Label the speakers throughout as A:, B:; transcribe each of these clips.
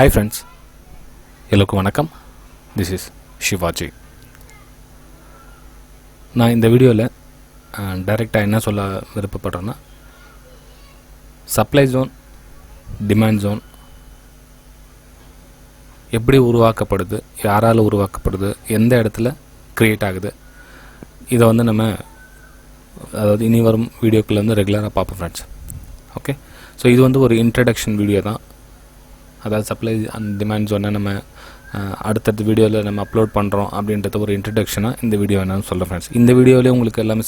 A: Hi friends, எல்லாருக்கும் வணக்கம். This is Shivaji. நான் இந்த வீடியோவில் டைரெக்டாக என்ன சொல்ல விருப்பப்படுறேன்னா, சப்ளை ஜோன், டிமாண்ட் ஜோன் எப்படி உருவாக்கப்படுது, யாரால் உருவாக்கப்படுது, எந்த இடத்துல க்ரியேட் ஆகுது, இதை வந்து நம்ம அதாவது இனி வரும் வீடியோக்குள்ளே வந்து ரெகுலராக பார்ப்போம் ஃப்ரெண்ட்ஸ். ஓகே, ஸோ இது வந்து ஒரு இன்ட்ரடக்ஷன் வீடியோ தான். அதாவது சப்ளை அண்ட் டிமாண்ட் ஜோனை நம்ம அடுத்தடுத்த வீடியோவில் நம்ம அப்லோட் பண்ணுறோம் அப்படின்றது ஒரு இன்ட்ரடக்ஷனாக இந்த வீடியோ என்னன்னு சொல்கிறேன் ஃப்ரெண்ட்ஸ். இந்த வீடியோவிலே உங்களுக்கு எல்லாமே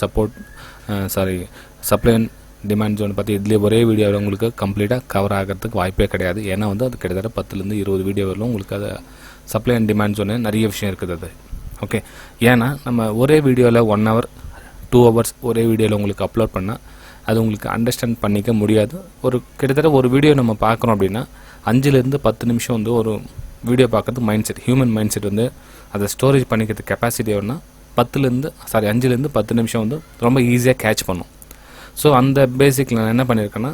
A: சப்ளை அண்ட் டிமாண்ட் ஜோன் பற்றி இதுலேயே ஒரே வீடியோவில் உங்களுக்கு கம்ப்ளீட்டாக கவர் ஆகிறதுக்கு வாய்ப்பே கிடையாது. ஏன்னா வந்து அது கிட்டத்தட்ட 10 to 20 வீடியோ வரலும் உங்களுக்கு அது சப்ளை அண்ட் டிமாண்ட் ஜோனு நிறைய விஷயம் இருக்குது அது. ஓகே, ஏன்னா நம்ம ஒரே வீடியோவில் 1 hour 2 hours ஒரே வீடியோவில் உங்களுக்கு அப்லோட் பண்ணால் அது உங்களுக்கு அண்டர்ஸ்டாண்ட் பண்ணிக்க முடியாது. கிட்டத்தட்ட ஒரு வீடியோ நம்ம பார்க்குறோம் அப்படின்னா 5 to 10 நிமிஷம் வந்து ஒரு வீடியோ பார்க்கறதுக்கு ஹியூமன் மைண்ட் செட் வந்து அதை ஸ்டோரேஜ் பண்ணிக்கிறதுக்கு கெப்பாசிட்டி எவ்வளோனா 5 to 10 நிமிஷம் வந்து ரொம்ப ஈஸியாக கேட்ச் பண்ணும். ஸோ அந்த பேசிக்கில் நான் என்ன பண்ணியிருக்கேன்னா,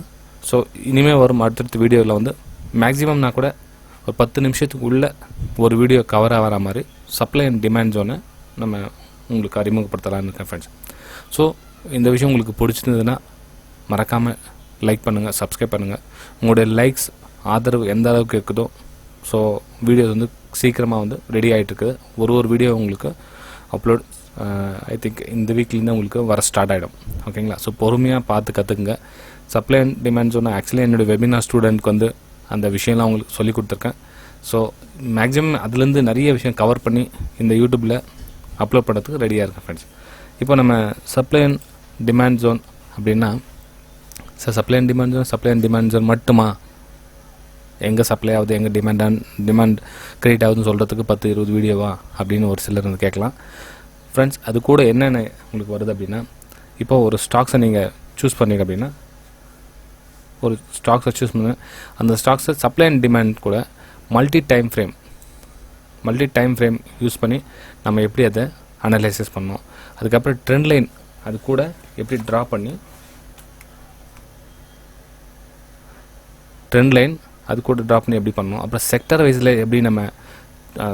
A: ஸோ இனிமேல் வரும் அடுத்தடுத்த வீடியோவில் வந்து மேக்ஸிமம் நான் கூட ஒரு 10 நிமிஷத்துக்கு உள்ளே ஒரு வீடியோ கவர் ஆகிற மாதிரி சப்ளை அண்ட் டிமாண்ட் ஜோனை நம்ம உங்களுக்கு அறிமுகப்படுத்தலாம்னு இருக்கேன் ஃப்ரெண்ட்ஸ். ஸோ இந்த விஷயம் உங்களுக்கு பிடிச்சிருந்ததுன்னா மறக்காமல் லைக் பண்ணுங்கள், சப்ஸ்கிரைப் பண்ணுங்கள். உங்களுடைய லைக்ஸ் ஆதரவு எந்த அளவுக்கு இருக்குதோ, ஸோ வீடியோஸ் வந்து சீக்கிரமாக வந்து ரெடி ஆகிட்டு இருக்குது. ஒரு வீடியோ உங்களுக்கு அப்லோட் ஐ திங்க் இந்த வீக்லேருந்து உங்களுக்கு வர ஸ்டார்ட் ஆகிடும். ஓகேங்களா? ஸோ பொறுமையாக பார்த்து கற்றுக்குங்க. Supply and demand zone actually என்னுடைய வெபினார் ஸ்டூடெண்ட்க்கு வந்து அந்த விஷயம்லாம் உங்களுக்கு சொல்லி கொடுத்துருக்கேன். ஸோ மேக்ஸிமம் அதுலேருந்து நிறைய விஷயம் கவர் பண்ணி இந்த யூடியூப்பில் அப்லோட் பண்ணுறதுக்கு ரெடியாக இருக்கேன் ஃப்ரெண்ட்ஸ். இப்போ நம்ம சப்ளை அண்ட் டிமாண்ட் ஜோன் அப்படின்னா, sir supply and demand zone மட்டுமா, எங்கே சப்ளை ஆகுது, எங்கே டிமாண்ட் கிரியேட் ஆகுதுன்னு சொல்கிறதுக்கு 10-20 வீடியோவா அப்படின்னு ஒரு சிலர் வந்து கேட்கலாம் ஃப்ரெண்ட்ஸ். அது கூட என்னென்ன உங்களுக்கு வருது அப்படின்னா, இப்போ ஒரு ஸ்டாக்ஸை நீங்கள் சூஸ் பண்ணீங்க அப்படின்னா, ஒரு ஸ்டாக்ஸை சூஸ் பண்ண அந்த ஸ்டாக்ஸை சப்ளை அண்ட் டிமாண்ட் கூட மல்டி டைம் ஃப்ரேம் யூஸ் பண்ணி நம்ம எப்படி அதை அனலைசிஸ் பண்ணோம். அதுக்கப்புறம் ட்ரெண்ட் லைன் அது கூட எப்படி ட்ரா பண்ணி எப்படி பண்ணணும். அப்புறம் செக்டர் வைஸில் எப்படி நம்ம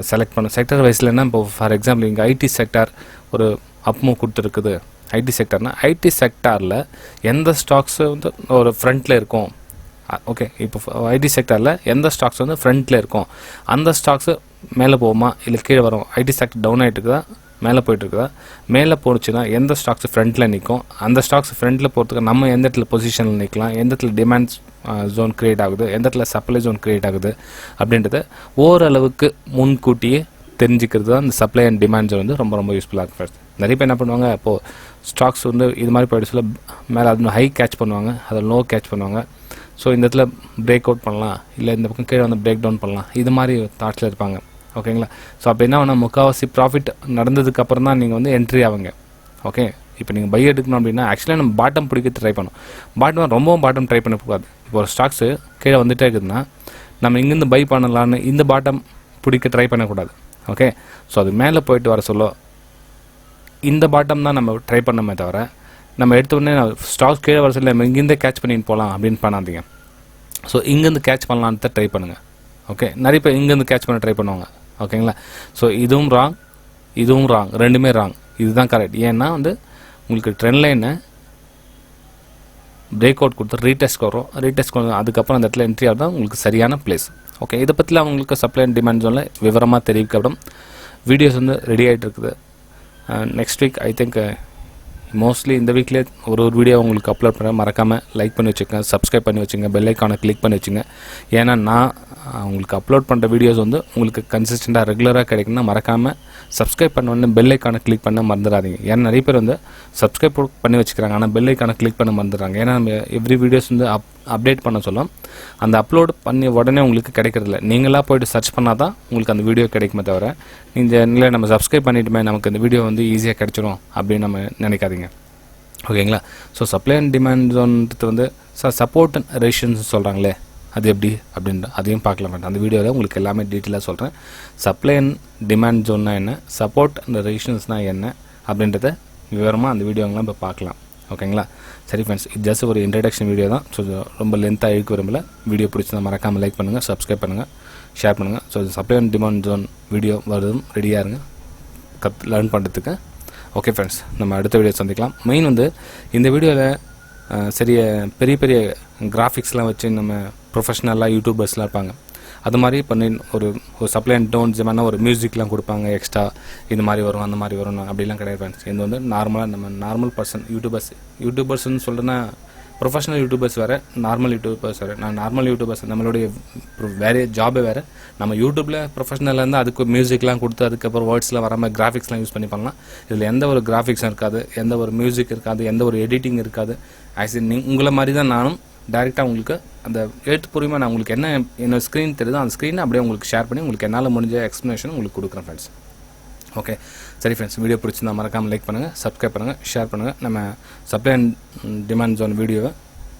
A: செலக்ட் பண்ணோம். செக்டர் வைஸ்லன்னா இப்போ ஃபார் எக்ஸாம்பிள் இங்கே ஐடி செக்டார் ஒரு அப்மூவ் கொடுத்துருக்குது. ஐடி செக்டாரில் எந்த ஸ்டாக்ஸு வந்து ஒரு ஃப்ரண்ட்டில் இருக்கும். ஓகே, இப்போ ஐடி செக்டாரில் எந்த ஸ்டாக்ஸ் வந்து ஃப்ரண்ட்டில் இருக்கும், அந்த ஸ்டாக்ஸு மேலே போகுமா இல்லை கீழே வரும். ஐடி செக்டர் டவுன் ஆகிட்டு இருக்குதா, மேலே போயிட்டுருக்குதா, மேலே போணுச்சுன்னா எந்த ஸ்டாக்ஸ் ஃப்ரண்ட்டில் நிற்கும், அந்த ஸ்டாக்ஸ் ஃப்ரண்ட்டில் போகிறதுக்கு நம்ம எந்த இடத்துல பொசிஷனில் நிற்கலாம், எந்த இடத்துல டிமாண்ட் ஜோன் க்ரியேட் ஆகுது, எந்த இடத்துல சப்ளை ஜோன் க்ரியேட் ஆகுது அப்படின்றத ஓரளவுக்கு முன்கூட்டியே தெரிஞ்சுக்கிறது தான் இந்த சப்ளை அண்ட் டிமாண்ட் ஜோன் வந்து ரொம்ப யூஸ்ஃபுல்லாக இருக்கும். நிறைய பேர் என்ன பண்ணுவாங்க, இப்போது ஸ்டாக்ஸ் வந்து இது மாதிரி போய்ட்டு சொல்ல மேலே அது ஹை கேட்ச் பண்ணுவாங்க, அதில் லோ கேட்ச் பண்ணுவாங்க. ஸோ இந்த இடத்துல பிரேக் அவுட் பண்ணலாம், இல்லை இந்த பக்கம் கீழே வந்து பிரேக் டவுன் பண்ணலாம், இது மாதிரி தாட்ஸில் இருப்பாங்க. ஓகேங்களா? ஸோ அப்போ என்ன வேணால் முக்கால்வாசி ப்ராஃபிட் நடந்ததுக்கப்புறம் தான் நீங்கள் வந்து என்ட்ரி ஆகுங்க. ஓகே, இப்போ நீங்கள் பை எடுக்கணும் அப்படின்னா ஆக்சுவலாக நம்ம பாட்டம் பிடிக்க ட்ரை பண்ணணும். ரொம்பவும் பாட்டம் ட்ரை பண்ணக்கூடாது. இப்போ ஒரு ஸ்டாக்ஸு கீழே வந்துகிட்டே இருக்குதுன்னா நம்ம இங்கேருந்து பை பண்ணலான்னு இந்த பாட்டம் பிடிக்க ட்ரை பண்ணக்கூடாது. ஓகே, ஸோ அது மேலே போயிட்டு வர சொல்ல இந்த பாட்டம் தான் நம்ம ட்ரை பண்ணமே தவிர, நம்ம எடுத்த உடனே ஸ்டாக்ஸ் கீழே வர சொல்ல நம்ம இங்கேருந்தே கேட்ச் பண்ணிட்டு போகலாம் அப்படின்னு பண்ணாதீங்க. ஸோ இங்கேருந்து கேட்ச் பண்ணலான்னு தான் ட்ரை பண்ணுங்கள். ஓகே, நிறைய பேர் இங்கேருந்து கேட்ச் பண்ண ட்ரை பண்ணுவாங்க. ஓகேங்களா? ஸோ இதுவும் ராங், ரெண்டுமே ராங். இதுதான் கரெக்ட். ஏன்னா வந்து உங்களுக்கு ட்ரெண்ட் லைனை பிரேக் அவுட் கொடுத்து ரீடெஸ்ட் வரும், அதுக்கப்புறம் அந்த இடத்துல என்ட்ரி ஆகுது உங்களுக்கு சரியான பிளேஸ். ஓகே, இதை பற்றிலாம் உங்களுக்கு சப்ளை அண்ட் டிமாண்ட் ஜோனில் விவரமாக தெரிவிக்கப்படும். வீடியோஸ் வந்து ரெடி ஆகிட்டு இருக்குது. Next week I think mostly இந்த வீக்லேயே ஒரு வீடியோ உங்களுக்கு அப்லோட் பண்ண மறக்காமல் லைக் பண்ணி வச்சுக்கோங்க, சப்ஸ்கிரைப் பண்ணி வச்சுங்க, பெல் ஐக்கானை கிளிக் பண்ணி வச்சுங்க. ஏன்னா நான் உங்களுக்கு அப்லோட் பண்ணுற வீடியோஸ் வந்து உங்களுக்கு கன்சிஸ்டண்ட்டாக ரெகுலராக கிடைக்குன்னா மறக்காமல் சப்ஸ்கிரைப் பண்ண பெல் ஐக்கானை கிளிக் பண்ண மறந்துடாதீங்க. ஏன்னா நிறைய பேர் வந்து சப்ஸ்கிரைப் பண்ணி வச்சுக்கிறாங்க, ஆனால் பெல் ஐக்கானை கிளிக் பண்ண மறந்துடுறாங்க. ஏன்னா நம்ம எவ்ரி வீடியோஸ் வந்து அப்டேட் பண்ண சொல்லும், அந்த அப்லோட் பண்ணி உடனே உங்களுக்கு கிடைக்கிறதில்ல. நீங்களாக போய்ட்டு சர்ச் பண்ணால் தான் உங்களுக்கு அந்த வீடியோ கிடைக்குமே தவிர, இந்த நிலை நம்ம சப்ஸ்கிரைப் பண்ணிட்டுமே நமக்கு இந்த வீடியோ வந்து ஈஸியாக கிடைச்சிடும் அப்படின்னு நம்ம நினைக்காதீங்க. ஓகேங்களா? ஸோ சப்ளை அண்ட் டிமாண்ட் ஜோன்றது வந்து சப்போர்ட் அண்ட் ரெசிஸ்டன்ஸ் சொல்கிறாங்களே, அது எப்படி அப்படின்ற அதையும் பார்க்கலாம். அந்த வீடியோவில் உங்களுக்கு எல்லாமே டீட்டெயிலாக சொல்கிறேன். சப்ளை அண்ட் டிமாண்ட் ஜோன்னா என்ன, சப்போர்ட் அண்ட் ரெசிஸ்டன்ஸ்னால் என்ன அப்படின்றத விவரமாக அந்த வீடியோங்களாம் இப்போ பார்க்கலாம். ஓகேங்களா? சரி ஃப்ரெண்ட்ஸ், இது ஜஸ்ட் ஒரு இன்ட்ரடக்ஷன் வீடியோ தான். ஸோ ரொம்ப லென்த்தாக இழுக்க விரும்பல. வீடியோ பிடிச்சதை மறக்காமல் லைக் பண்ணுங்கள், சப்ஸ்கிரைப் பண்ணுங்கள். ஷேர் பண்ணுங்கள். So supply and demand zone video வருதும் ரெடியாக இருங்க லேர்ன் பண்ணுறதுக்கு. ஓகே ஃப்ரெண்ட்ஸ், நம்ம அடுத்த வீடியோ சந்திக்கலாம். மெயின் வந்து இந்த வீடியோவில் பெரிய பெரிய கிராஃபிக்ஸ்லாம் வச்சு நம்ம ப்ரொஃபஷ்னலாக யூடியூபர்ஸ்லாம் இருப்பாங்க. அது மாதிரி பண்ணி ஒரு சப்ளை அண்ட் டோன்ஸ் மாதிரி ஒரு மியூசிக்லாம் கொடுப்பாங்க எக்ஸ்ட்ரா, இது மாதிரி வரும் அந்த மாதிரி வரும் அப்படிலாம் கிடையாது ஃப்ரெண்ட்ஸ். இது வந்து நார்மலாக நம்ம நார்மல் பர்சன் யூடியூபர்ஸ்னு சொல்கிறேன்னா ப்ரொஃபஷனல் யூடியூபர்ஸ் வேறு, நார்மல் யூடியூபர்ஸ் வேறு. நான் நார்மல் யூடியூபர்ஸ் நம்மளுடைய வேறு ஜாபே வேறு. நம்ம யூடியூப்பில் ப்ரொஃபஷனலாக இருந்தால் அதுக்கு மியூசிக்லாம் கொடுத்து அதுக்கப்புறம் வேர்ட்ஸ்லாம் வர மாதிரி கிராஃபிக்ஸ்லாம் யூஸ் பண்ணி பண்ணலாம். இதில் எந்த ஒரு கிராஃபிக்ஸும் இருக்காது, எந்த ஒரு மியூசிக் இருக்காது, எந்த ஒரு எடிட்டிங் இருக்காது. ஆக்சுவலி உங்களை மாதிரி தான் நானும் டைரெக்டாக உங்களுக்கு அந்த எழுத்துப்பூர்வமாக நான் உங்களுக்கு என்ன ஸ்க்ரீன் தெரியுதோ அந்த ஸ்க்ரீனை அப்படியே உங்களுக்கு ஷேர் பண்ணி உங்களுக்கு என்னால் முடிஞ்ச எக்ஸ்ப்ளனேஷன் உங்களுக்கு கொடுக்குறேன் ஃப்ரெண்ட்ஸ். ஓகே சரி ஃப்ரெண்ட்ஸ், வீடியோ பிடிச்சிருந்தா மறக்காமல் லைக் பண்ணுங்கள், சப்ஸ்கிரைப் பண்ணுங்கள், ஷேர் பண்ணுங்கள். நம்ம சப்ளை அண்ட் டிமாண்ட் ஜோன் வீடியோவை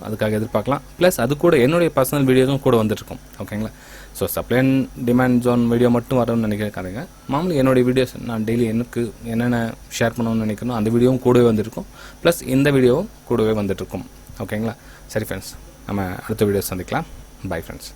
A: அதுக்காக எதிர்பார்க்கலாம். ப்ளஸ் அது கூட என்னுடைய பர்சனல் வீடியோஸும் கூட வந்துட்டுருக்கும். ஓகேங்களா? So supply and demand zone video மட்டும் வரணும்னு நினைக்கிறேன். மாமூலி என்னுடைய வீடியோஸ் நான் டெய்லி எனக்கு என்னென்ன ஷேர் பண்ணணும்னு நினைக்கணும் அந்த வீடியோவும் கூடவே வந்துருக்கும். ப்ளஸ் இந்த வீடியோவும் கூடவே வந்துட்டுருக்கும். ஓகேங்களா? சரி ஃப்ரெண்ட்ஸ், நம்ம அடுத்த வீடியோ சந்திக்கலாம். Bye friends.